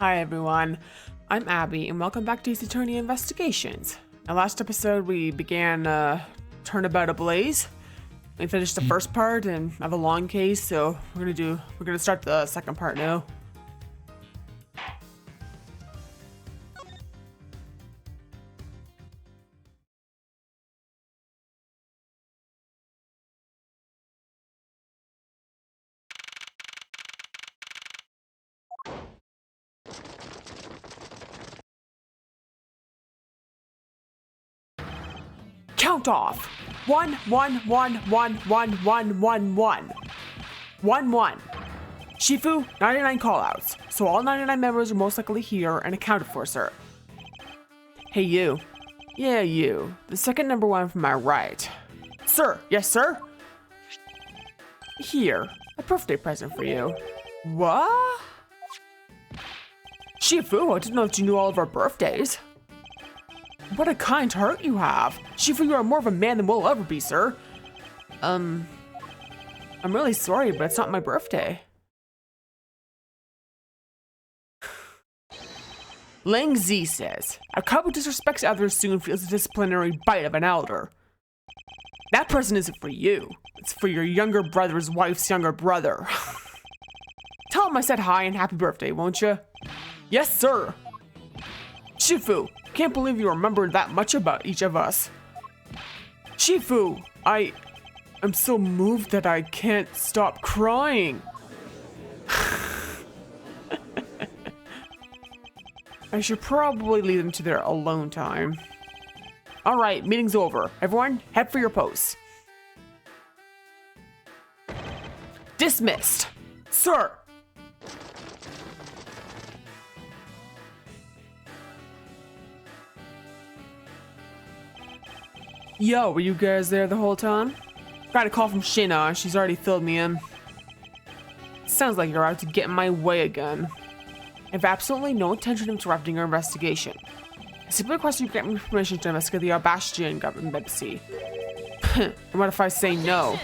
Hi everyone, I'm Abby and welcome back to Ace Attorney Investigations. Now last episode we began Turnabout Ablaze. We finished the first part and have a long case, so we're gonna start the second part now. Count off. 1, 1, 1, 1, 1, 1, 1, 1. 1, 1. Shifu, 99 callouts. So all 99 members are most likely here and accounted for, sir. Hey, you. Yeah, you. The second number one from my right. Sir, yes, sir? Here, a birthday present for you. What? Shifu, I didn't know that you knew all of our birthdays. What a kind heart you have. Shifu, you are more of a man than we'll ever be, sir. I'm really sorry, but it's not my birthday. Lang Z says, a cub who disrespects others soon feels the disciplinary bite of an elder. That present isn't for you. It's for your younger brother's wife's younger brother. Tell him I said hi and happy birthday, won't you? Yes, sir. Shifu, can't believe you remembered that much about each of us. Shifu, I'm so moved that I can't stop crying. I should probably leave them to their alone time. All right, meeting's over. Everyone, head for your posts. Dismissed. Sir. Yo, were you guys there the whole time? Got a call from Shina. She's already filled me in. Sounds like you're out to get in my way again. I have absolutely no intention of interrupting your investigation. I simply request you grant me permission to investigate the Albastian government embassy. And what if I say no?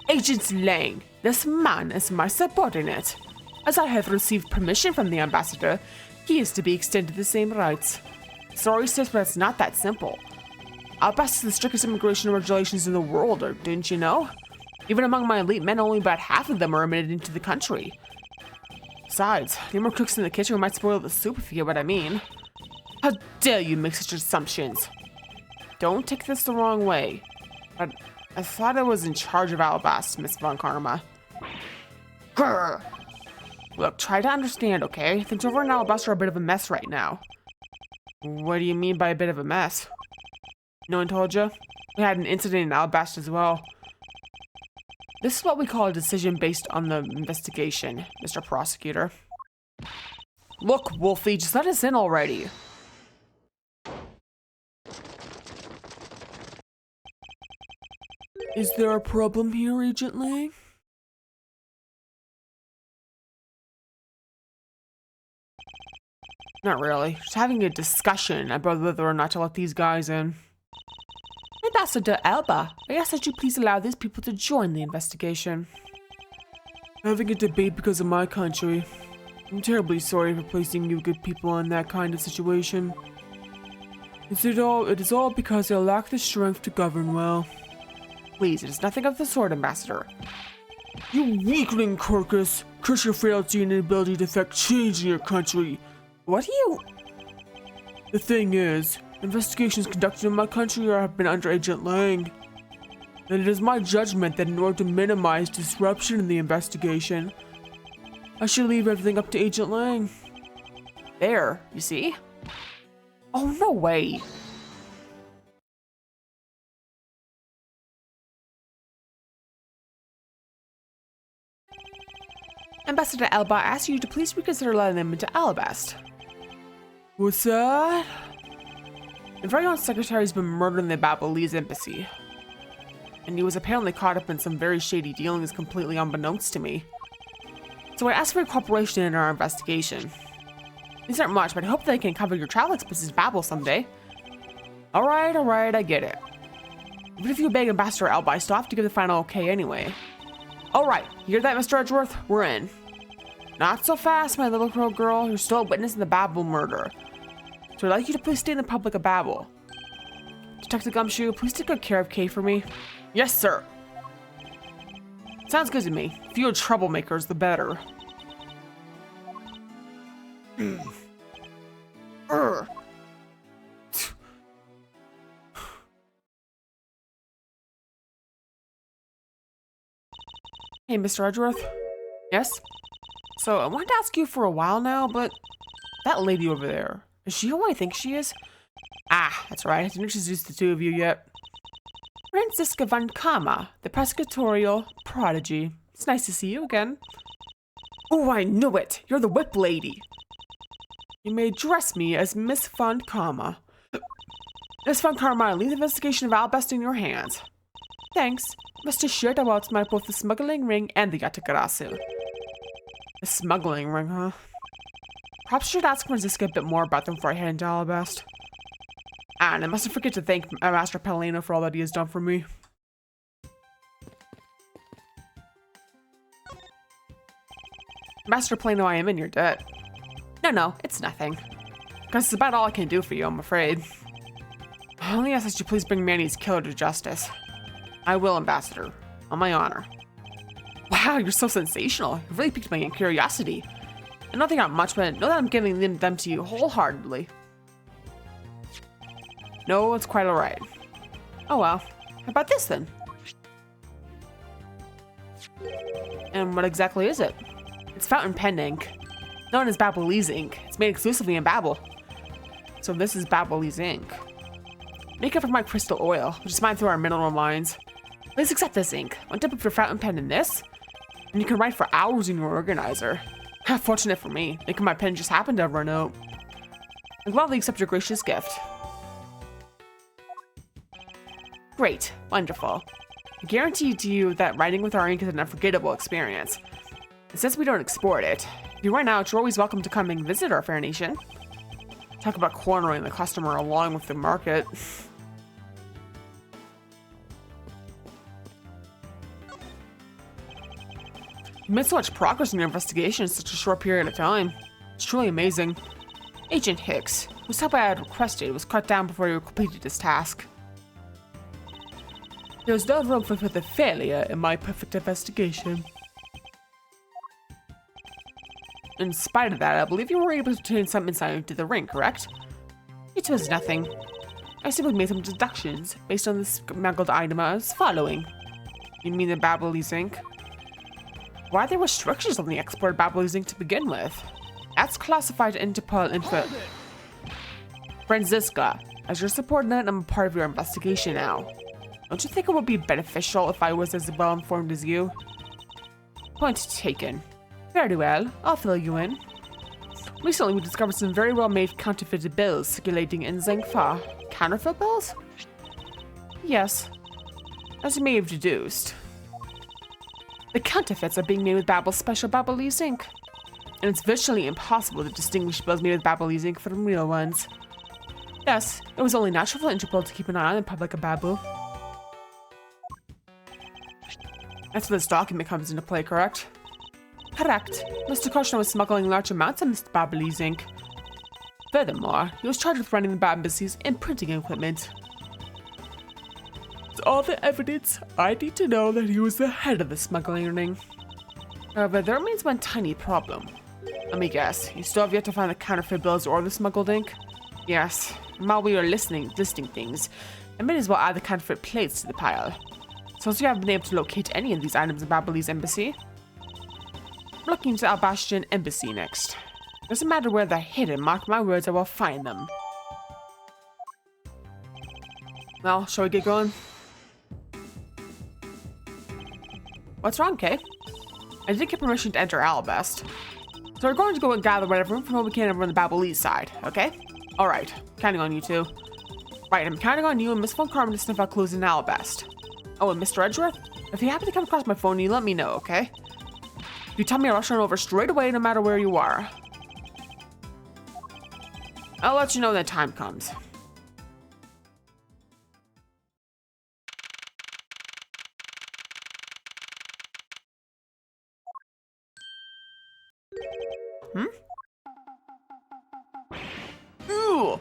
Agent Lang, this man is my subordinate. As I have received permission from the ambassador, he is to be extended the same rights. Sorry, sis, but it's not that simple. Albast is the strictest immigration regulations in the world, didn't you know? Even among my elite men, only about half of them are admitted into the country. Besides, the more cooks in the kitchen might spoil the soup if you get what I mean. How dare you make such assumptions? Don't take this the wrong way, but I thought I was in charge of Albast, Miss Von Karma. Grr! Look, try to understand, okay? Things over in Albast are a bit of a mess right now. What do you mean by a bit of a mess? No one told you? We had an incident in Albast as well. This is what we call a decision based on the investigation, Mr. Prosecutor. Look, Wolfie, just let us in already. Is there a problem here, Agent Lang? Not really. Just having a discussion about whether or not to let these guys in. Ambassador Alba, I ask that you please allow these people to join the investigation. Having a debate because of my country. I'm terribly sorry for placing you good people in that kind of situation. It is all because I lack the strength to govern well. Please, it is nothing of the sort, Ambassador. You weakling, Kirkus! Curse your frailty and inability to effect change in your country. What are you? The thing is, investigations conducted in my country have been under Agent Lang. And it is my judgment that in order to minimize disruption in the investigation, I should leave everything up to Agent Lang. There, you see? Oh, no way. Ambassador Alba asks you to please reconsider letting them into Alabast. What's that? The very own secretary's been murdered in the Babalese embassy. And he was apparently caught up in some very shady dealings completely unbeknownst to me. So I asked for your cooperation in our investigation. These aren't much, but I hope they can cover your travel expenses to Babel someday. Alright, I get it. Even if you beg Ambassador Alba, I still have to give the final okay anyway. Alright, you hear that, Mr. Edgeworth? We're in. Not so fast, my little crow girl. You're still a witness in the Babel murder. So I'd like you to please stay in the public of Babel. Detective Gumshoe, please take good care of Kay for me. Yes, sir. Sounds good to me. Fewer troublemakers, the better. Hey, Mr. Edgeworth. Yes? So, I wanted to ask you for a while now, but that lady over there, is she who I think she is? Ah, that's right. I didn't introduce the two of you yet. Franziska von Kama, the prosecutorial prodigy. It's nice to see you again. Oh, I knew it! You're the whip lady. You may address me as Miss von Kama. Miss von Kama, I leave the investigation of Albest in your hands. Thanks. Rest assured I will outsmart both the smuggling ring and the Yatakarasu. The smuggling ring, huh? Perhaps I should ask Franziska a bit more about them before I head into Albest. And I mustn't forget to thank Master Palino for all that he has done for me. Master Palino, I am in your debt. No, it's nothing. Because it's about all I can do for you, I'm afraid. I only ask that you please bring Manny's killer to justice. I will, Ambassador. On my honor. Wow, you're so sensational. You really piqued my curiosity. I don't think I'm much, but know that I'm giving them to you wholeheartedly. No, it's quite alright. Oh well. How about this then? And what exactly is it? It's fountain pen ink. Known as Babelese ink. It's made exclusively in Babel. So this is Babelese ink. Make it from my crystal oil, which is mined through our mineral mines. Please accept this ink. One dip of your fountain pen in this, and you can write for hours in your organizer. How fortunate for me. Making my pen just happened to run out. I gladly accept your gracious gift. Great. Wonderful. I guarantee to you that writing with our ink is an unforgettable experience. And since we don't export it, if you run out, you're always welcome to come and visit our fair nation. Talk about cornering the customer along with the market. You made so much progress in your investigation in such a short period of time. It's truly amazing. Agent Hicks, whose help I had requested, was cut down before you completed his task. There was no room for further failure in my perfect investigation. In spite of that, I believe you were able to obtain some insight into the ring, correct? It was nothing. I simply made some deductions based on the smuggled item as following. You mean the Babelese ink? Why are there restrictions on the export of Babelese ink to begin with? That's classified Interpol info. Franziska, as your subordinate, I'm a part of your investigation now. Don't you think it would be beneficial if I was as well informed as you? Point taken. Very well, I'll fill you in. Recently, we discovered some very well-made counterfeited bills circulating in Zhengfa. Counterfeit bills? Yes. As you may have deduced, the counterfeits are being made with Babel's special Babelese ink. And it's virtually impossible to distinguish bills made with Babelese ink from real ones. Yes, it was only natural for Interpol to keep an eye on the public of Babel. That's where this document comes into play, correct? Correct. Mr. Kushner was smuggling large amounts of Mr. Babelese ink. Furthermore, he was charged with running the embassy's imprinting equipment. It's all the evidence I need to know that he was the head of the smuggling ring. However, there remains one tiny problem. Let me guess, you still have yet to find the counterfeit bills or the smuggled ink? Yes. While we are listing things, I may as well add the counterfeit plates to the pile. Since you haven't been able to locate any of these items in Babelese embassy, I'm looking into Albastian embassy next. Doesn't matter where they're hidden, mark my words, I will find them. Well, shall we get going? What's wrong, Kay? I did get permission to enter Alabast. So we're going to go and gather whatever information we can over on the Babelese side, okay? Alright, counting on you two. Right, I'm counting on you and Miss Von Carmen to sniff out clues in Alabast. Oh, and Mr. Edgeworth? If you happen to come across my phone, you let me know, okay? You tell me I'll rush on over straight away no matter where you are. I'll let you know when the time comes. Ooh.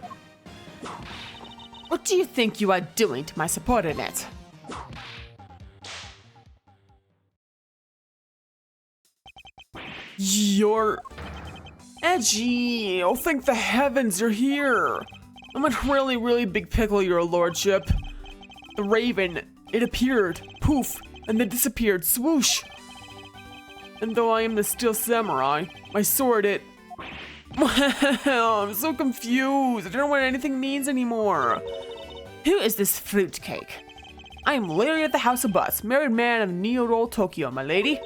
What do you think you are doing to my subordinate? You're... Edgy! Oh, thank the heavens you're here! I'm in a really, really big pickle, your lordship. The raven, it appeared, poof, and then disappeared, swoosh! And though I am the steel samurai, my sword, it... Wow, I'm so confused. I don't know what anything means anymore. Who is this fruitcake? I am Larry of the House of Butts, married man of Neo-Roll Tokyo, my lady.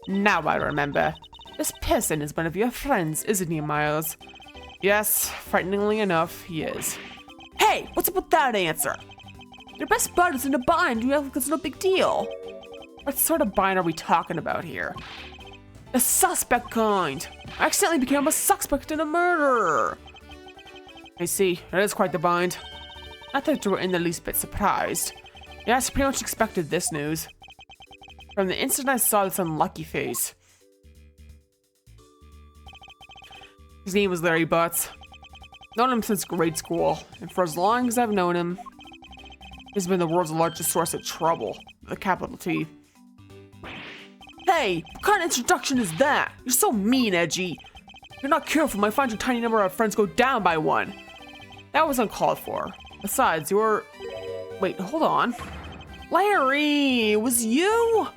Now I remember. This person is one of your friends, isn't he, Miles? Yes, frighteningly enough, he is. Hey, what's up with that answer? Your best bud is in a bind, you act like it's no big deal. What sort of bind are we talking about here? The suspect kind. I accidentally became a suspect in a murder. I see, that is quite the bind. Not that you were in the least bit surprised. Yes, pretty much expected this news. From the instant I saw this unlucky face. His name was Larry Butts. Known him since grade school, and for as long as I've known him, he's been the world's largest source of trouble, with a capital T. Hey, what kind of introduction is that? You're so mean, Edgy. If you're not careful, might find your tiny number of friends go down by one. That was uncalled for. Besides, you're... Wait, hold on. Larry, it was you?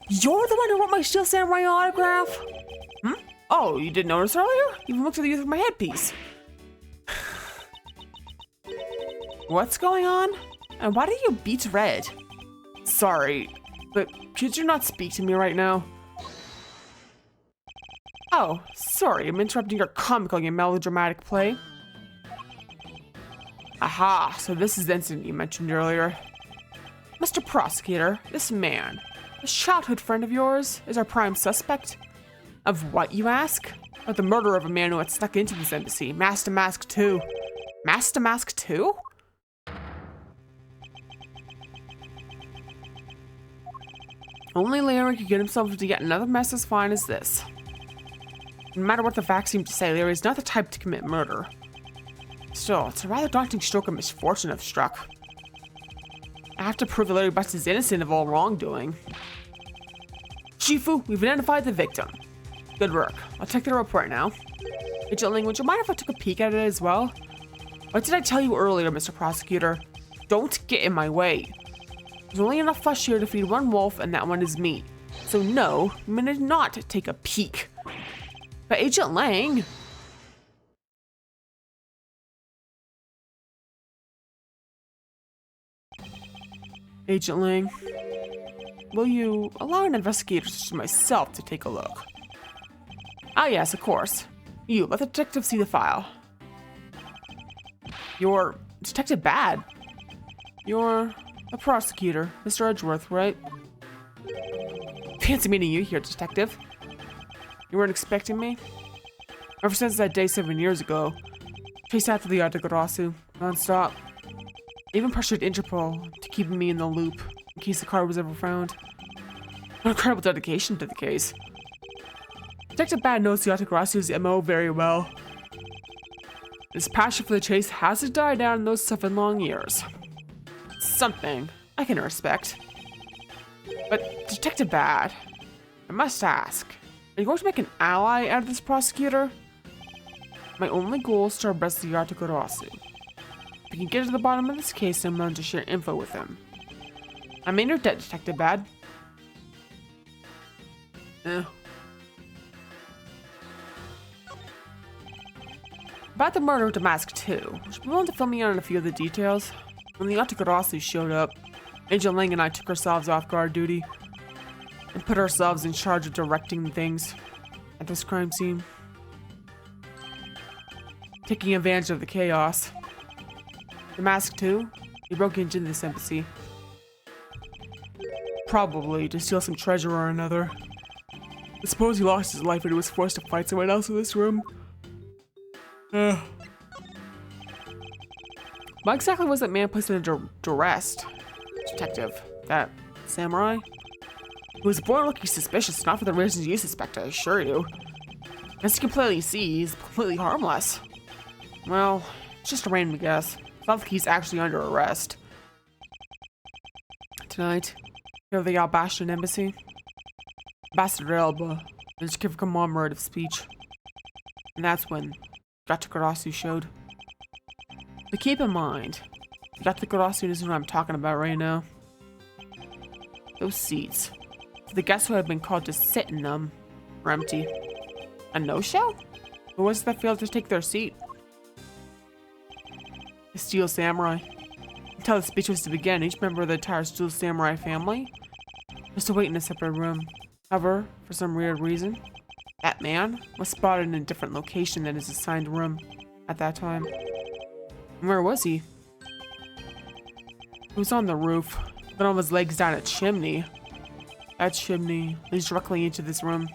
You're the one who wrote my Steel Samurai autograph? Oh, you didn't notice earlier? You even looked at the youth of my headpiece. What's going on? And why do you beat red? Sorry, but could you not speak to me right now? Oh, sorry, I'm interrupting your comical and melodramatic play. Aha, so this is the incident you mentioned earlier. Mr. Prosecutor, this man, this childhood friend of yours, is our prime suspect. Of what, you ask? Of the murder of a man who had snuck into this embassy, masked to mask 2. Masked to mask 2? Only Larry could get himself into yet another mess as fine as this. No matter what the facts seem to say, Larry is not the type to commit murder. Still, it's a rather daunting stroke of misfortune I've struck. I have to prove that Larry Butts is innocent of all wrongdoing. Shifu, we've identified the victim. Good work. I'll check the report now. Agent Ling, would you mind if I took a peek at it as well? What did I tell you earlier, Mr. Prosecutor? Don't get in my way. There's only enough flesh here to feed one wolf, and that one is me. So no, you may not take a peek. But Agent Lang... Agent Lang, will you allow an investigator such as myself to take a look? Ah yes, of course. You, let the detective see the file. You're Detective Bad. You're a prosecutor, Mr. Edgeworth, right? Fancy meeting you here, Detective. You weren't expecting me? Ever since that day 7 years ago, chased after the Yatagarasu, non-stop. Even pressured Interpol to keep me in the loop in case the car was ever found. An incredible dedication to the case. Detective Bad knows the Yatagarasu's MO very well. His passion for the chase hasn't died down in those 7 long years. Something I can respect. But Detective Bad, I must ask, are you going to make an ally out of this prosecutor? My only goal is to arrest the Yatagarasu. If we can get to the bottom of this case, I'm willing to share info with him. I'm in your debt, Detective Bad. About the murder of Damask 2, would you be willing to fill me in on a few of the details? When the Yatagarasu showed up, Agent Ling and I took ourselves off guard duty and put ourselves in charge of directing things at this crime scene. Taking advantage of the chaos. Damask 2, he broke into this embassy. Probably to steal some treasure or another. I suppose he lost his life when he was forced to fight someone else in this room. Why exactly was that man placed under duress? Detective, that samurai? He was born looking suspicious, not for the reasons you suspect, I assure you. As you can clearly see, he's completely harmless. Well, it's just a random guess. It's not like he's actually under arrest. Tonight, here at the Albashan embassy, Ambassador Elba is giving a commemorative speech. And that's when Gatagarasu showed. But keep in mind, Gatagarasu isn't what I'm talking about right now. Those seats, for the guests who have been called to sit in them, are empty. A no-show? Who was it that failed to take their seat? The Steel Samurai. Until the speech was to begin, each member of the entire Steel Samurai family was to wait in a separate room. However, for some weird reason, that man was spotted in a different location than his assigned room at that time. And where was he? He was on the roof, then on his legs down a chimney. That chimney leads directly into this room.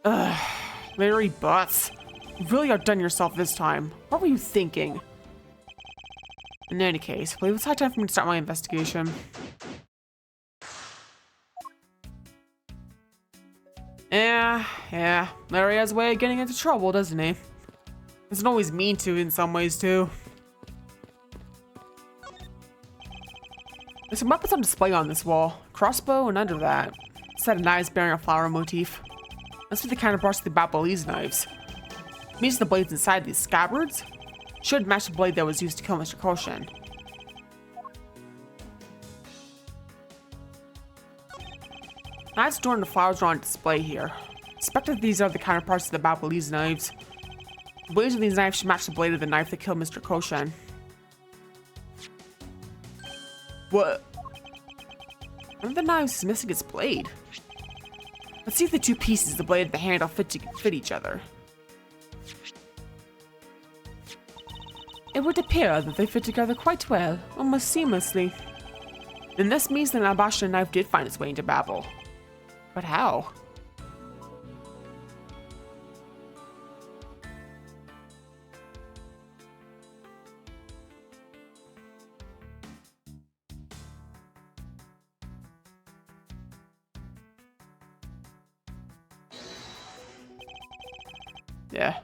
Ugh. Larry Butts, you really outdone yourself this time. What were you thinking? In any case, I believe it's high time for me to start my investigation. Yeah, Larry has a way of getting into trouble, doesn't he? Doesn't always mean to in some ways, too. There's some weapons on display on this wall. Crossbow, and under that, a set of knives bearing a flower motif. Must be the counterparts to the Ablaze knives. It means the blades inside these scabbards should match the blade that was used to kill Mr. Koshin. Knives adorned the flowers are on display here. I suspect that these are the counterparts to the Ablaze knives. The blades of these knives should match the blade of the knife that killed Mr. Koshin. What? One of the knives is missing its blade. Let's see if the two pieces, the blade and the handle, fit each other. It would appear that they fit together quite well, almost seamlessly. Then this means that an Albashan knife did find its way into Babel. But how? Yeah.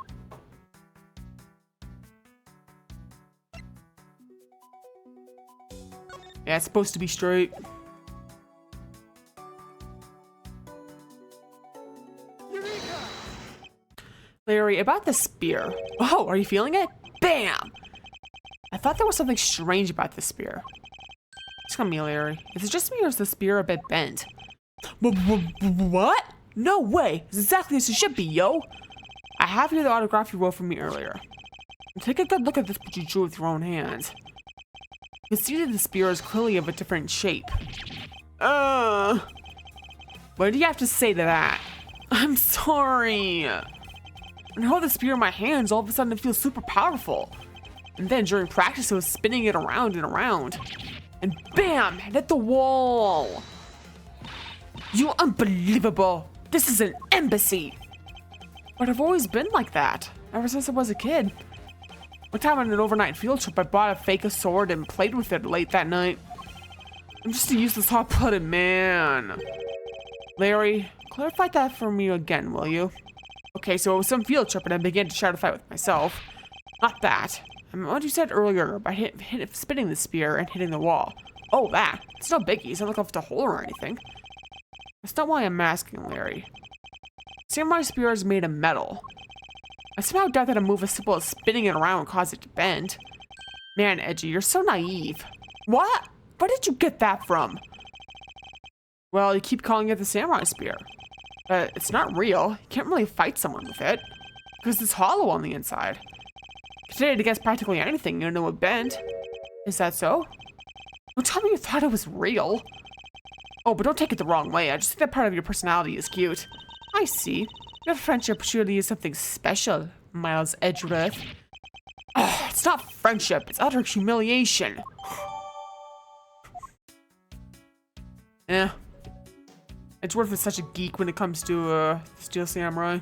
Yeah, it's supposed to be straight. Larry, about the spear. Oh, are you feeling it? Bam! I thought there was something strange about the spear. Tell me, Larry, is it just me or is the spear a bit bent? What? No way! It's exactly as it should be, yo! I have here the autograph you wrote for me earlier. Take a good look at this which you drew with your own hands. You can see that the spear is clearly of a different shape. What do you have to say to that? I'm sorry. When I hold the spear in my hands, all of a sudden it feels super powerful. And then during practice, I was spinning it around and around. And bam! It hit the wall. You unbelievable! This is an embassy! But I've always been like that, ever since I was a kid. One time on an overnight field trip, I bought a fake sword and played with it late that night. I'm just a useless hot-blooded man. Larry, clarify that for me again, will you? Okay, so it was some field trip and I began to try to fight with myself. Not that. I mean, what you said earlier about spinning the spear and hitting the wall. Oh, that. It's no biggie. It's not like I have to hold or anything. That's not why I'm asking, Larry. Samurai spear is made of metal. I somehow doubt that a move as simple as spinning it around would cause it to bend. Man, Edgy, you're so naive. What? Where did you get that from? Well, you keep calling it the samurai spear. But it's not real. You can't really fight someone with it. Because it's hollow on the inside. If you did it against practically anything, you know it would bend. Is that so? Don't tell me you thought it was real. Oh, but don't take it the wrong way. I just think that part of your personality is cute. I see. Your friendship surely is something special, Miles Edgeworth. It's not friendship, it's utter humiliation. Yeah. Edgeworth is such a geek when it comes to Steel Samurai.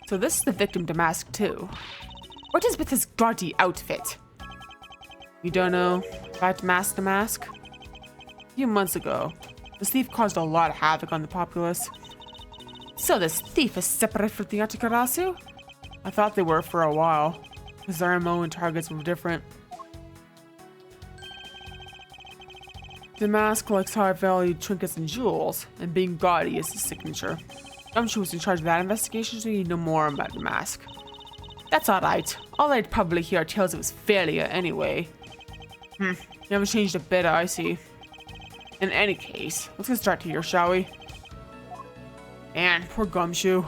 So this is the victim to Mask 2. What is with his gaudy outfit? You don't know about Mask to Mask? few months ago, this thief caused a lot of havoc on the populace. So this thief is separate from the Atakarasu? I thought they were for a while. His MO and targets were different. The mask likes high-valued trinkets and jewels, and being gaudy is his signature. Gumshoe was in charge of that investigation, so you know more about the mask. That's alright. All I'd probably hear are tales of his failure anyway. You haven't changed a bit, I see. In any case, let's get started here, shall we? And poor Gumshoe.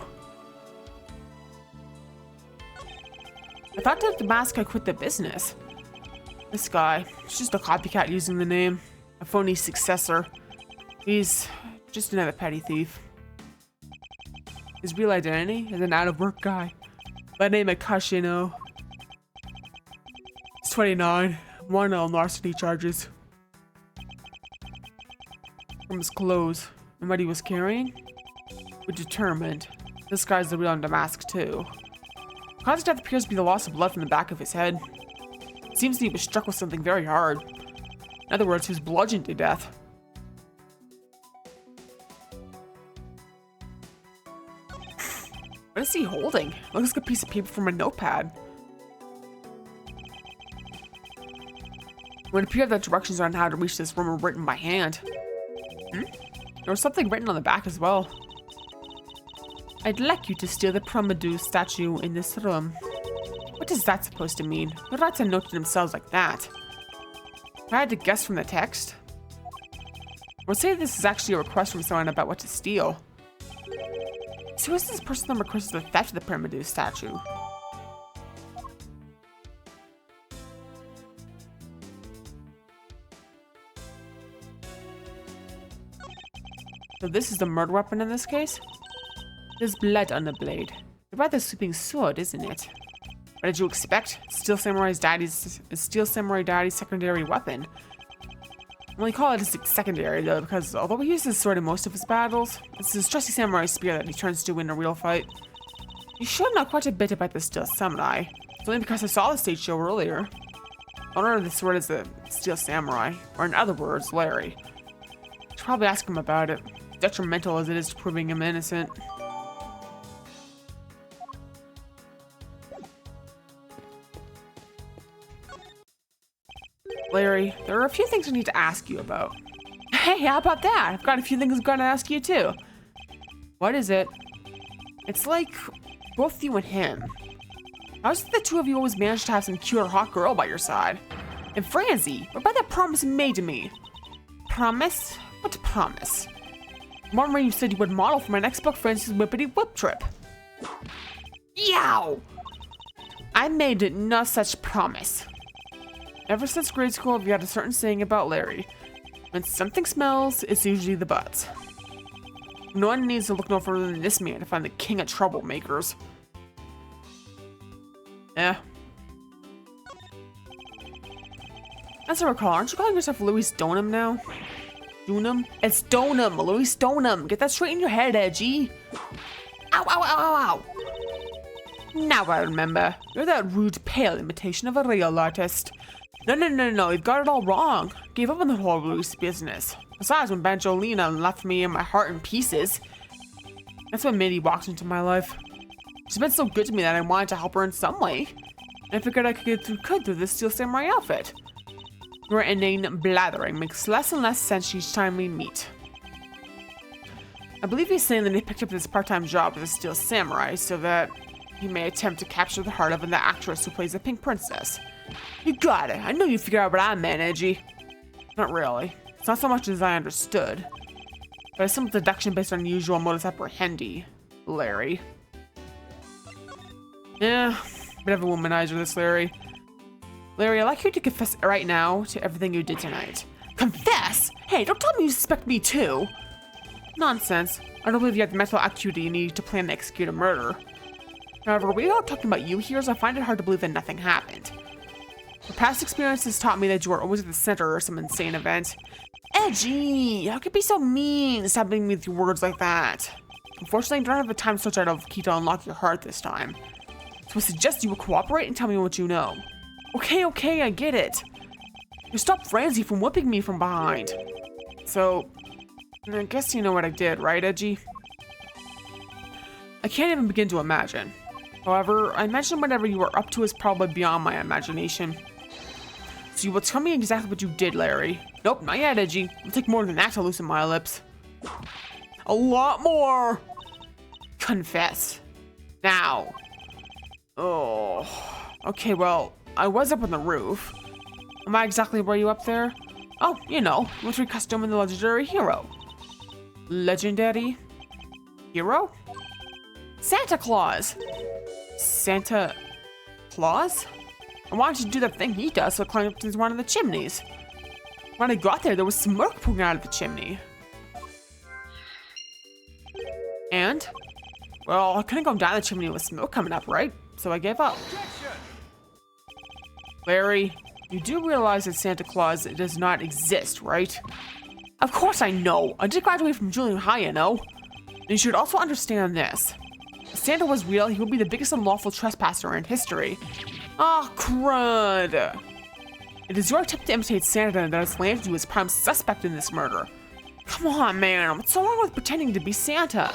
I thought that the mask had quit the business. This guy, he's just a copycat using the name. A phony successor. He's just another petty thief. His real identity is an out-of-work guy by the name of Kashino. He's 29, wanted on larceny charges. From his clothes and what he was carrying, we're determined this guy's the real Damask too. The cause of death appears to be the loss of blood from the back of his head. It seems that he was struck with something very hard. In other words, he was bludgeoned to death. What is he holding? Looks like a piece of paper from a notepad. It would appear that directions on how to reach this room were written by hand. There was something written on the back as well. I'd like you to steal the Prometheus statue in this room. What is that supposed to mean? Who writes a note to themselves like that? If I had to guess from the text, I would say this is actually a request from someone about what to steal. So who is this person that requested the theft of the Prometheus statue? So this is the murder weapon in this case? There's blood on the blade. A rather sweeping sword, isn't it? What did you expect? Steel Samurai Daddy's secondary weapon. I only call it a secondary though, because although he uses this sword in most of his battles, it's his trusty samurai spear that he turns to in a real fight. You should know quite a bit about the Steel Samurai. It's only because I saw the stage show earlier. Owner of the sword is the Steel Samurai, or in other words, Larry. You should probably ask him about it, detrimental as it is to proving him innocent. Larry, there are a few things I need to ask you about. Hey, how about that? I've got a few things I'm gonna ask you too. What is it? It's like both you and him. How is it the two of you always manage to have some cute or hot girl by your side? And Francie, what about that promise you made to me? Promise? What promise? One where you said you would model for my next book, Francie's Whippity Whip Trip. Yow! I made no such promise. Ever since grade school, I've got a certain saying about Larry. When something smells, it's usually the butts. No one needs to look no further than this man to find the king of troublemakers. As I recall, aren't you calling yourself Louis Stoneham now? Stoneham? It's Stoneham! Louis Stoneham! Get that straight in your head, Edgy! Ow, ow, ow, ow, ow! Now I remember. You're that rude, pale imitation of a real artist. No, you've got it all wrong. Gave up on the whole Louis business. Besides, when Banjolina left me and my heart in pieces, that's when Minnie walked into my life. She's been so good to me that I wanted to help her in some way. And I figured I could get through this Steel Samurai outfit. Your inane blathering makes less and less sense each time we meet. I believe he's saying that he picked up this part-time job as a Steel Samurai so that he may attempt to capture the heart of the actress who plays the Pink Princess. You got it. I know you figured out what I meant, Edgy. Not really. It's not so much as I understood, but a simple deduction based on usual modus operandi, Larry. Yeah, bit of a womanizer, this Larry. Larry, I'd like you to confess right now to everything you did tonight. Confess? Hey, don't tell me you suspect me too. Nonsense. I don't believe you have the mental acuity you need to plan and execute a murder. However, we are talking about you here, so I find it hard to believe that nothing happened. Your past experiences taught me that you are always at the center of some insane event. Edgy! How could you be so mean, stabbing me with your words like that? Unfortunately, I don't have the time to search out of key to unlock your heart this time. So I suggest you will cooperate and tell me what you know. Okay, I get it. You stopped Francie from whipping me from behind. So, I guess you know what I did, right, Edgy? I can't even begin to imagine. However, I imagine whatever you were up to is probably beyond my imagination. So you will tell me exactly what you did, Larry. Nope, not yet, Edgy. It'll take more than that to loosen my lips. A lot more! Confess. Now. Oh. Okay, well, I was up on the roof. Am I exactly where you up there? Oh, you know, military costume and the legendary hero. Legendary hero? Santa Claus! Santa Claus? I wanted to do that thing he does, so I climbed up to one of the chimneys. When I got there was smoke pouring out of the chimney. And? Well, I couldn't go down the chimney with smoke coming up, right? So I gave up. Larry, you do realize that Santa Claus does not exist, right? Of course I know. I did graduate from junior high, you know. And you should also understand this. If Santa was real, he would be the biggest unlawful trespasser in history. Ah, crud. It is your attempt to imitate Santa that has landed you as prime suspect in this murder. Come on, man. What's so wrong with pretending to be Santa?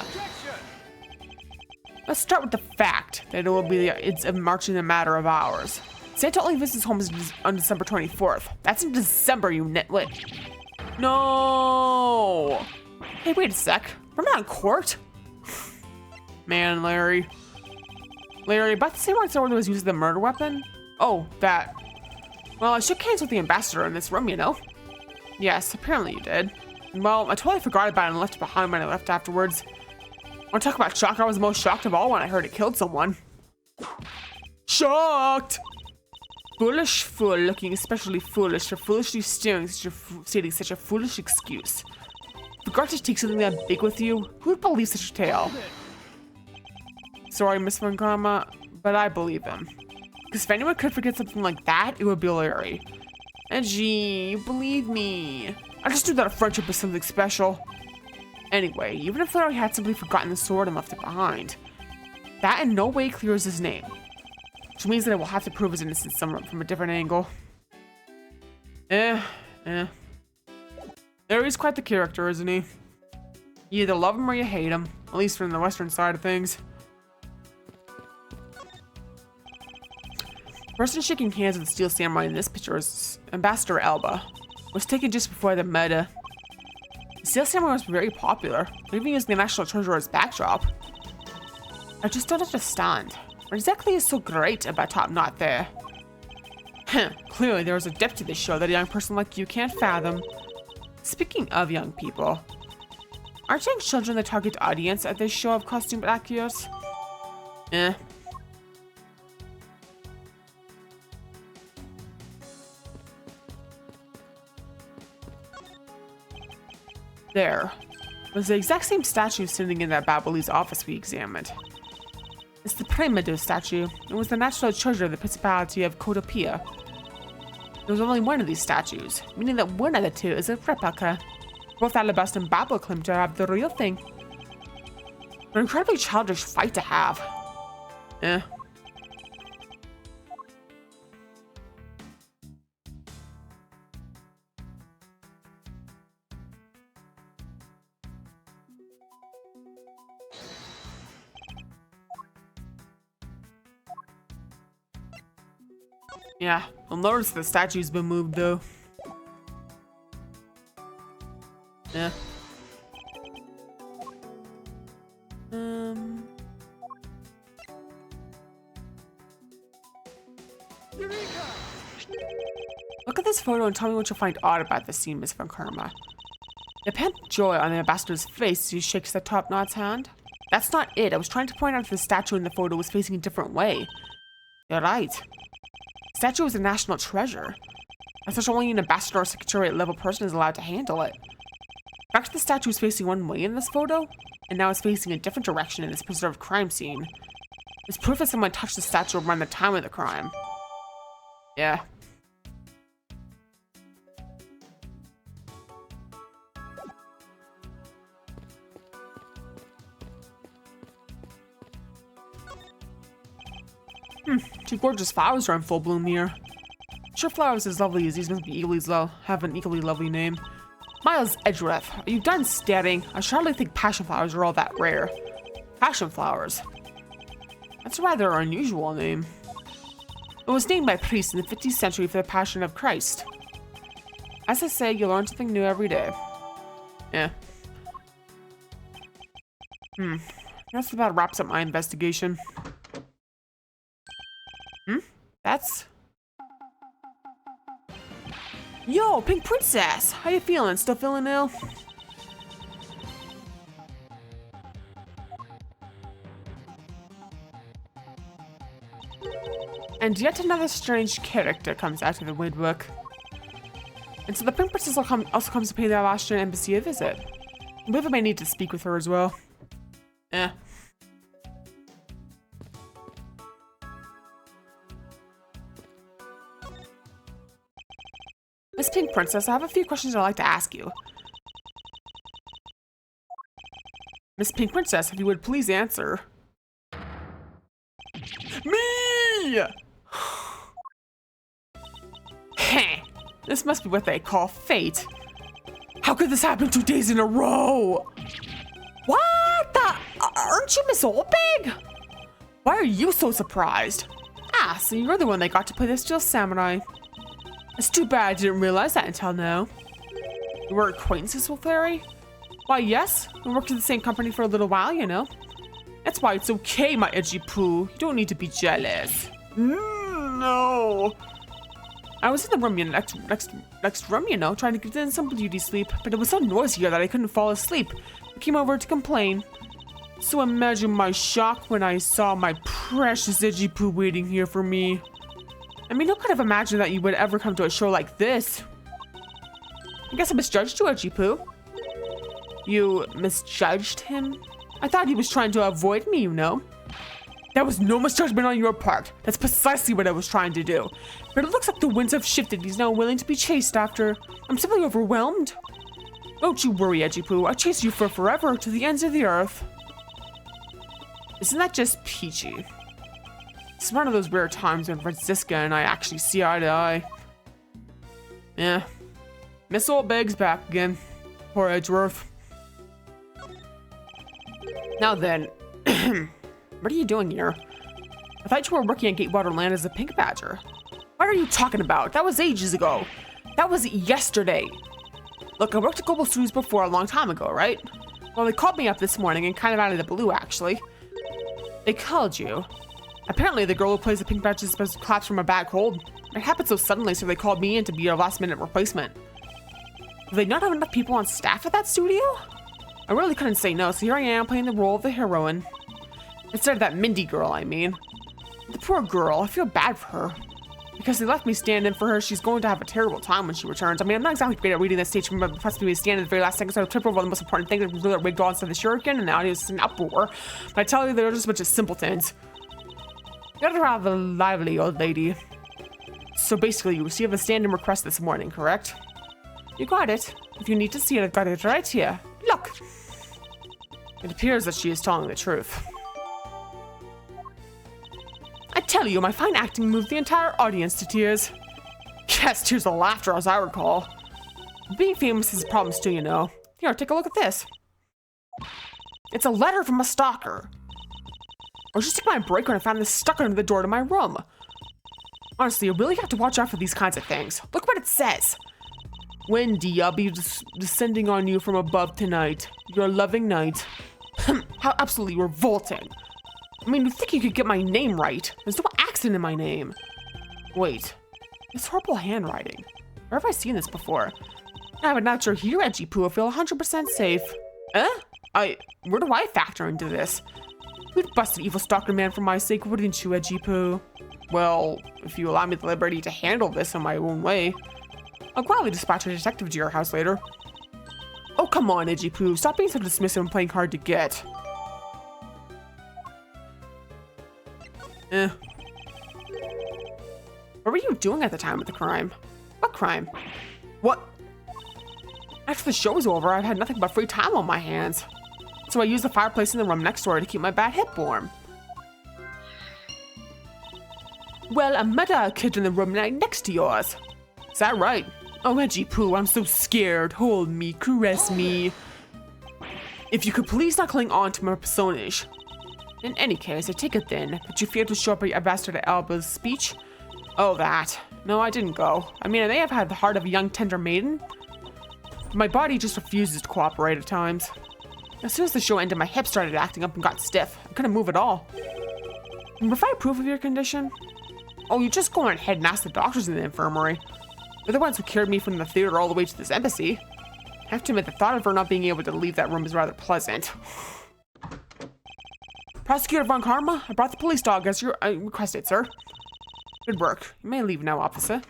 Let's start with the fact that it will be it's a march in a matter of hours. Santa only visits homes on December 24th. That's in December, you nitwit. No. Hey, wait a sec. We're not in court. Man, Larry. Larry, about the same one someone was using the murder weapon? Oh, that. Well, I shook hands with the ambassador in this room, you know? Yes, apparently you did. Well, I totally forgot about it and left it behind when I left afterwards. Want to talk about shock? I was the most shocked of all when I heard it killed someone. Shocked! Foolish fool, looking especially foolish for foolishly stating such a foolish excuse. Forgot to take something that big with you? Who would believe such a tale? Sorry, Miss Von Karma, but I believe him. Because if anyone could forget something like that, it would be Larry. And gee, you believe me. I just knew that a friendship was something special. Anyway, even if Larry had simply forgotten the sword and left it behind, that in no way clears his name. Which means that I will have to prove his innocence from a different angle. Larry's quite the character, isn't he? You either love him or you hate him, at least from the western side of things. The person shaking hands with the Steel Samurai in this picture is Ambassador Alba. It was taken just before the meta. The Steel Samurai was very popular, even using the National Treasure as backdrop. I just don't understand. What exactly is so great about Top Knot there? Clearly there is a depth to this show that a young person like you can't fathom. Speaking of young people, aren't young children the target audience at this show of costume accurates? There was the exact same statue sitting in that Babali's office we examined. It's the Primado statue. It was the national treasure of the Principality of Codopia. There was only one of these statues, meaning that one of the two is a replica. Both Alabaster and Babel claim to have the real thing. An incredibly childish fight to have. Yeah, you'll notice the statue's been moved though. Yeah. Look at this photo and tell me what you'll find odd about this scene, Miss Von Karma. The apparent joy on the ambassador's face as he shakes the Top Knot's hand. That's not it. I was trying to point out that the statue in the photo was facing a different way. You're right. The statue is a national treasure. As such, only an ambassador or secretariat level person is allowed to handle it. The fact that the statue is facing one way in this photo, and now it's facing a different direction in this preserved crime scene, is proof that someone touched the statue around the time of the crime. Yeah. Two gorgeous flowers are in full bloom here. Sure, flowers as lovely as these must be have an equally lovely name. Miles Edgeworth, are you done staring? I surely think passion flowers are all that rare. Passion flowers? That's a rather unusual name. It was named by priests in the 15th century for the Passion of Christ. As I say, you learn something new every day. Yeah. That's about wraps up my investigation. That's... Yo, Pink Princess! How you feeling? Still feeling ill? And yet another strange character comes out of the woodwork. And so the Pink Princess also comes to pay the Alastrian embassy a visit. I believe I may need to speak with her as well. Miss Pink Princess, I have a few questions I'd like to ask you. Miss Pink Princess, if you would please answer. Me! Heh, this must be what they call fate. How could this happen 2 days in a row? What the? Aren't you Miss Oldbig? Why are you so surprised? Ah, so you're the one that got to play the Steel Samurai. It's too bad I didn't realize that until now. You were acquaintances with Larry? Why, yes. We worked in the same company for a little while, you know. That's why it's okay, my edgy poo. You don't need to be jealous. No. I was in the room, next room, you know, trying to get in some beauty sleep, but it was so noisy here that I couldn't fall asleep. I came over to complain. So imagine my shock when I saw my precious edgy poo waiting here for me. I mean, who could have imagined that you would ever come to a show like this? I guess I misjudged you, Edgy Poo. You misjudged him? I thought he was trying to avoid me, you know? That was no misjudgment on your part. That's precisely what I was trying to do. But it looks like the winds have shifted. He's now willing to be chased after. I'm simply overwhelmed. Don't you worry, Edgy Poo. I'll chase you for forever to the ends of the earth. Isn't that just peachy? It's one of those rare times when Francisca and I actually see eye to eye. Yeah. Miss Oldbig's back again. Poor Edgeworth. Now then, what are you doing here? I thought you were working at Gatewater Land as a pink badger. What are you talking about? That was ages ago. That was yesterday. Look, I worked at Global Studios before a long time ago, right? Well, they called me up this morning and kind of out of the blue, actually. They called you. Apparently, the girl who plays the pink badge is supposed to collapse from a bad cold. It happened so suddenly, so they called me in to be your last-minute replacement. Do they not have enough people on staff at that studio? I really couldn't say no, so here I am playing the role of the heroine. Instead of that Mindy girl, I mean. The poor girl, I feel bad for her. Because they left me stand in for her, she's going to have a terrible time when she returns. I mean, I'm not exactly great at reading this stage from the possibility to stand in the very last second, so I trip over the most important thing, that rigged on instead of the shuriken, and now it is an uproar. But I tell you, they're just a bunch of simpletons. You're rather lively, old lady. So basically, you received a stand-in request this morning, correct? You got it. If you need to see it, I've got it right here. Look! It appears that she is telling the truth. I tell you, my fine acting moved the entire audience to tears. Yes, tears of laughter, as I recall. Being famous is problems too, you know. Here, take a look at this. It's a letter from a stalker. I was just taking my break when I found this stuck under the door to my room. Honestly, you really have to watch out for these kinds of things. Look what it says. Wendy, I'll be descending on you from above tonight. Your loving night. How absolutely revolting. I mean, you think you could get my name right? There's no accent in my name. Wait, this horrible handwriting. Where have I seen this before? Now, but not you're here, Edgy Poo, I feel 100% safe. Where do I factor into this? You'd bust an evil stalker man for my sake, wouldn't you, Edgy Poo? Well, if you allow me the liberty to handle this in my own way, I'll gladly dispatch a detective to your house later. Oh, come on, Edgy Poo, stop being so dismissive and playing hard to get. What were you doing at the time of the crime? What crime? What? After the show was over, I've had nothing but free time on my hands. So I used the fireplace in the room next door to keep my bad hip warm. Well, I met a kid in the room next to yours. Is that right? Oh, Edgy Poo, I'm so scared. Hold me, caress me. If you could please not cling on to my personage. In any case, I take it then, but you failed to show up at Ambassador Alba's speech? Oh, that. No, I didn't go. I mean, I may have had the heart of a young tender maiden. My body just refuses to cooperate at times. As soon as the show ended, my hips started acting up and got stiff. I couldn't move at all. Can you provide proof of your condition? Oh, you just go on ahead and ask the doctors in the infirmary. They're the ones who carried me from the theater all the way to this embassy. I have to admit, the thought of her not being able to leave that room is rather pleasant. Prosecutor Von Karma, I brought the police dog as you requested, sir. Good work. You may leave now, officer.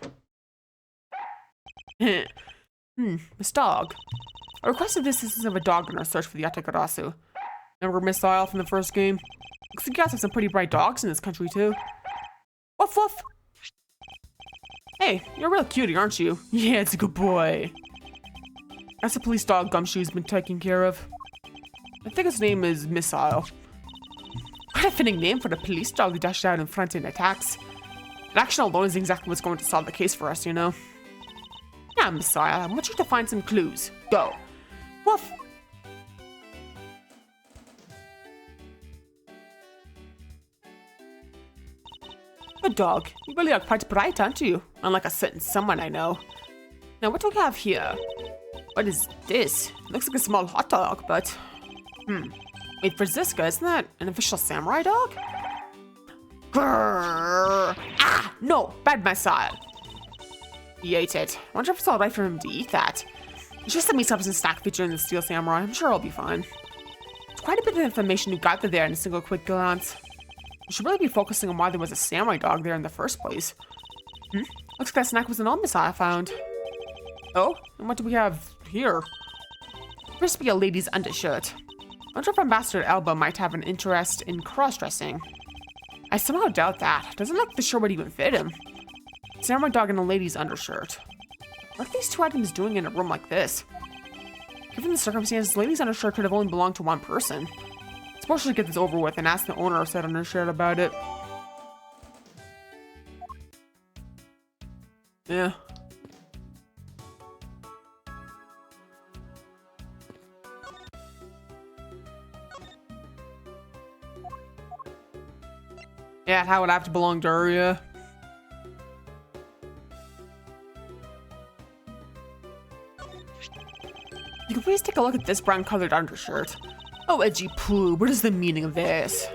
Miss Dog. I requested the assistance of a dog in our search for the Yatakarasu. Remember Miss Isle from the first game? Looks like you guys have some pretty bright dogs in this country, too. Woof woof! Hey, you're a real cutie, aren't you? Yeah, it's a good boy. That's the police dog Gumshoe's been taking care of. I think his name is Missile. What a fitting name for the police dog who dashed out in front and attacks. That action alone is exactly what's going to solve the case for us, you know. Yeah, Missile, I want you to find some clues. Go. Woof! Good dog. You really are quite bright, aren't you? Unlike a certain someone I know. Now, what do we have here? What is this? Looks like a small hot dog, but... Wait, Franziska, isn't that an official samurai dog? Grrr! Ah! No! Bad missile! He ate it. I wonder if it's alright for him to eat that. He just sent me some snack feature in the Steel Samurai. I'm sure I'll be fine. It's quite a bit of information you got there in a single quick glance. You should really be focusing on why there was a samurai dog there in the first place. Looks like that snack was an old missile I found. Oh? And what do we have here? Appears to be a lady's undershirt. I wonder if Ambassador Elba might have an interest in cross-dressing. I somehow doubt that. Doesn't look like the shirt would even fit him. Samurai dog and a lady's undershirt. What are these two items doing in a room like this? Given the circumstances, the lady's undershirt could have only belonged to one person. Suppose we should get this over with and ask the owner of said undershirt about it. Yeah. Yeah, how would I have to belong to her, yeah? You can please take a look at this brown-colored undershirt. Oh, Edgy Poo, what is the meaning of this?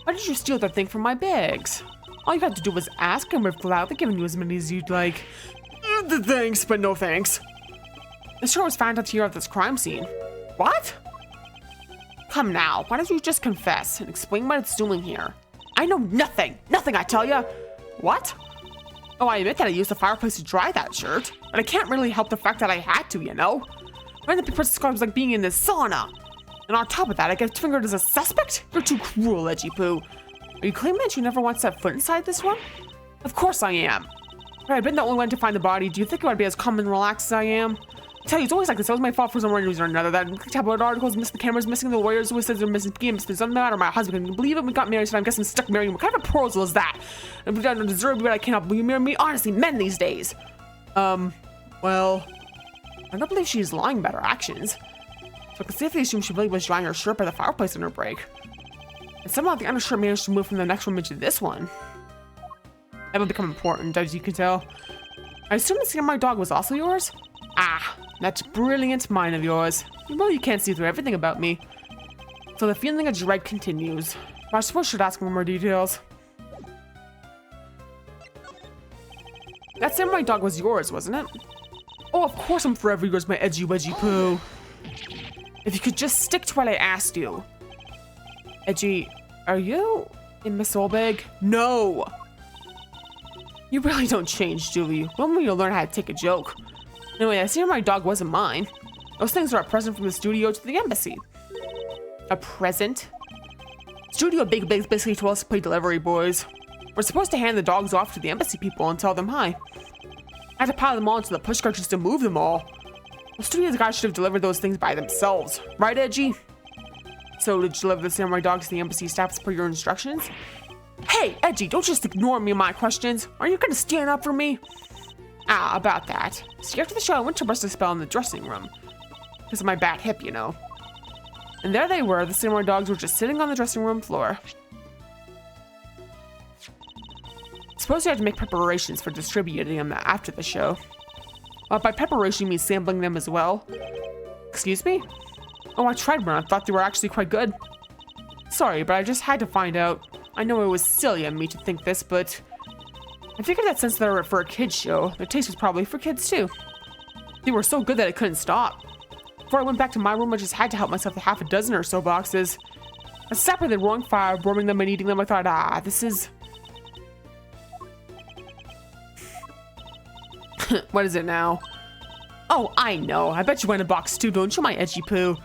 Why did you steal that thing from my bags? All you had to do was ask, and we've gladly given you as many as you'd like. Thanks, but no thanks. The shirt was found out here at this crime scene. What? Come now, why don't you just confess and explain what it's doing here? I know nothing! Nothing, I tell ya! What? Oh, I admit that I used the fireplace to dry that shirt, but I can't really help the fact that I had to, you know? When the people describes like being in this sauna. And on top of that, I get fingered as a suspect? You're too cruel, Edgy Poo. Are you claiming that you never once set foot inside this one? Of course I am. But I've been the only one to find the body. Do you think it would be as calm and relaxed as I am? I tell you, it's always like this. It was my fault for some reason or another. That tabloid articles, missing the cameras, missing the lawyers, who says they're missing games. It doesn't matter. My husband can believe it. We got married, so I'm guessing stuck marrying. What kind of a proposal is that? And we don't deserve what I cannot. Will you marry me? Honestly, men these days. Well, I don't believe she's lying about her actions. So I can safely assume she really was drying her shirt by the fireplace on her break. And somehow the undershirt managed to move from the next room into this one. That'll become important, as you can tell. I assume the samurai dog was also yours? Ah, that's brilliant mind of yours. You know you can't see through everything about me. So the feeling of dread continues. But I suppose I should ask for more details. That samurai dog was yours, wasn't it? Oh, of course I'm forever yours, my edgy wedgy poo. If you could just stick to what I asked you. Edgy, are you in Miss Olbeg? No! You really don't change, do you? When will you learn how to take a joke? Anyway, I see my dog wasn't mine. Those things are a present from the studio to the embassy. A present? Studio Big Bigs basically told us to play delivery boys. We're supposed to hand the dogs off to the embassy people and tell them hi. I had to pile them all into the pushcart just to move them all. The studio guys should have delivered those things by themselves. Right, Edgy? So, did you deliver the samurai dogs to the embassy staff as per your instructions? Hey, Edgy, don't just ignore me and my questions. Are you gonna stand up for me? Ah, about that. See, after the show, I went to rest a spell in the dressing room. Because of my bad hip, you know. And there they were, the samurai dogs were just sitting on the dressing room floor. Suppose you had to make preparations for distributing them after the show. Well, by preparation, you mean sampling them as well? Excuse me? Oh, I tried one. I thought they were actually quite good. Sorry, but I just had to find out. I know it was silly of me to think this, but I figured that since they were for a kids show, their taste was probably for kids too. They were so good that I couldn't stop. Before I went back to my room, I just had to help myself to half a dozen or so boxes. I sat by the roaring fire, warming them and eating them. I thought, this is... What is it now? Oh, I know. I bet you want a box too, don't you, my edgy poo?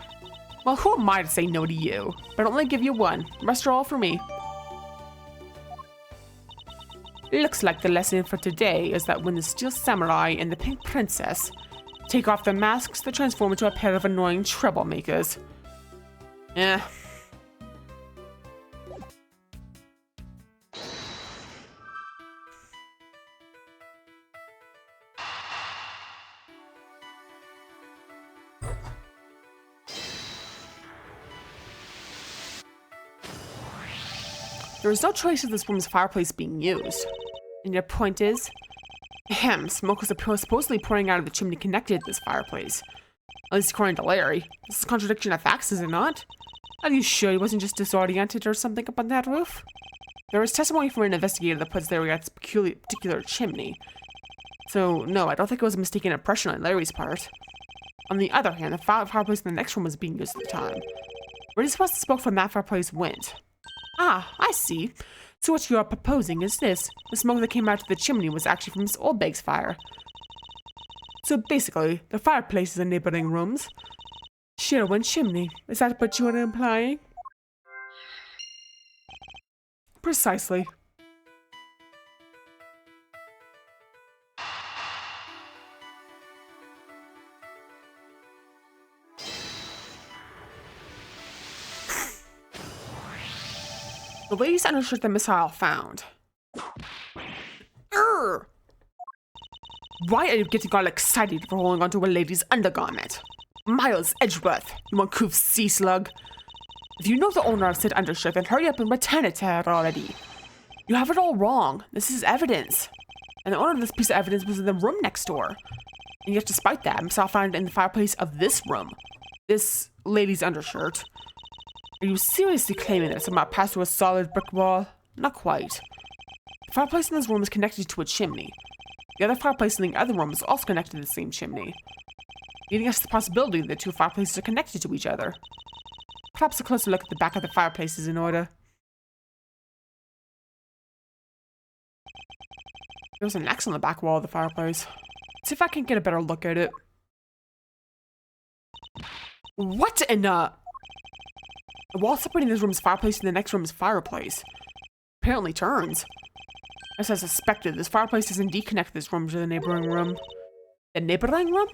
Well, who am I to say no to you? But I'll only give you one. The rest are all for me. Looks like the lesson for today is that when the Steel Samurai and the Pink Princess take off their masks, they transform into a pair of annoying troublemakers. Eh. There is no trace of this woman's fireplace being used. And your point is? Ahem, smoke was supposedly pouring out of the chimney connected to this fireplace. At least according to Larry. This is a contradiction of facts, is it not? Are you sure he wasn't just disoriented or something up on that roof? There is testimony from an investigator that puts Larry at this particular chimney. So, no, I don't think it was a mistaken impression on Larry's part. On the other hand, the fireplace in the next room was being used at the time. Where do you suppose the smoke from that fireplace went? Ah, I see. So what you are proposing is this. The smoke that came out of the chimney was actually from Miss Oldbag's fire. So basically, the fireplaces in neighboring rooms share one chimney. Is that what you are implying? Precisely. The lady's undershirt the missile found. Urgh! Why are you getting all excited for holding onto a lady's undergarment? Miles Edgeworth, you uncouth sea slug. If you know the owner of said undershirt, then hurry up and return it to her already. You have it all wrong. This is evidence. And the owner of this piece of evidence was in the room next door. And yet despite that, missile found it in the fireplace of this room. This lady's undershirt. Are you seriously claiming that it somehow passed through a solid brick wall? Not quite. The fireplace in this room is connected to a chimney. The other fireplace in the other room is also connected to the same chimney, leading us to the possibility that the two fireplaces are connected to each other. Perhaps a closer look at the back of the fireplace is in order. There's an X on the back wall of the fireplace. Let's see if I can get a better look at it. What in the... The wall separating this room's fireplace and the next room's fireplace apparently turns. As I suspected, this fireplace is indeed connected this room to the neighboring room. The neighboring room?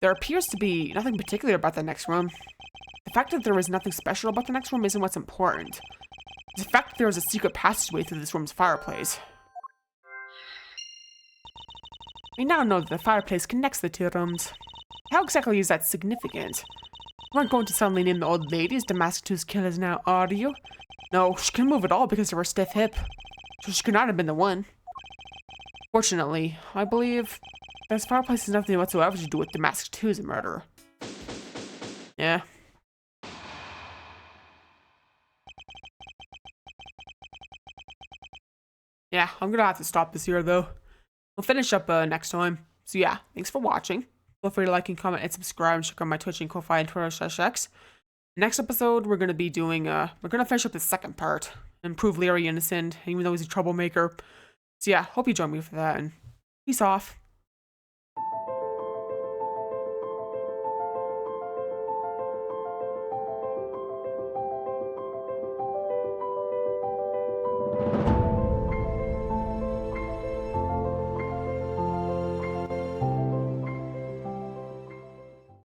There appears to be nothing particular about the next room. The fact that there is nothing special about the next room isn't what's important. The fact that there is a secret passageway through this room's fireplace. We now know that the fireplace connects the two rooms. How exactly is that significant? You aren't going to suddenly name the old lady as Damascus killers now, are you? No, she couldn't move at all because of her stiff hip. So she could not have been the one. Fortunately, I believe this fireplace has nothing whatsoever to do with Damascus 2's murder. Yeah. Yeah, I'm gonna have to stop this here though. We'll finish up next time. So yeah, thanks for watching. Feel free to like and comment and subscribe and check out my Twitch and Ko-Fi and Twitter/X. Next episode, we're gonna be doing we're gonna finish up the second part and prove Larry innocent, even though he's a troublemaker. So yeah, hope you join me for that and peace off.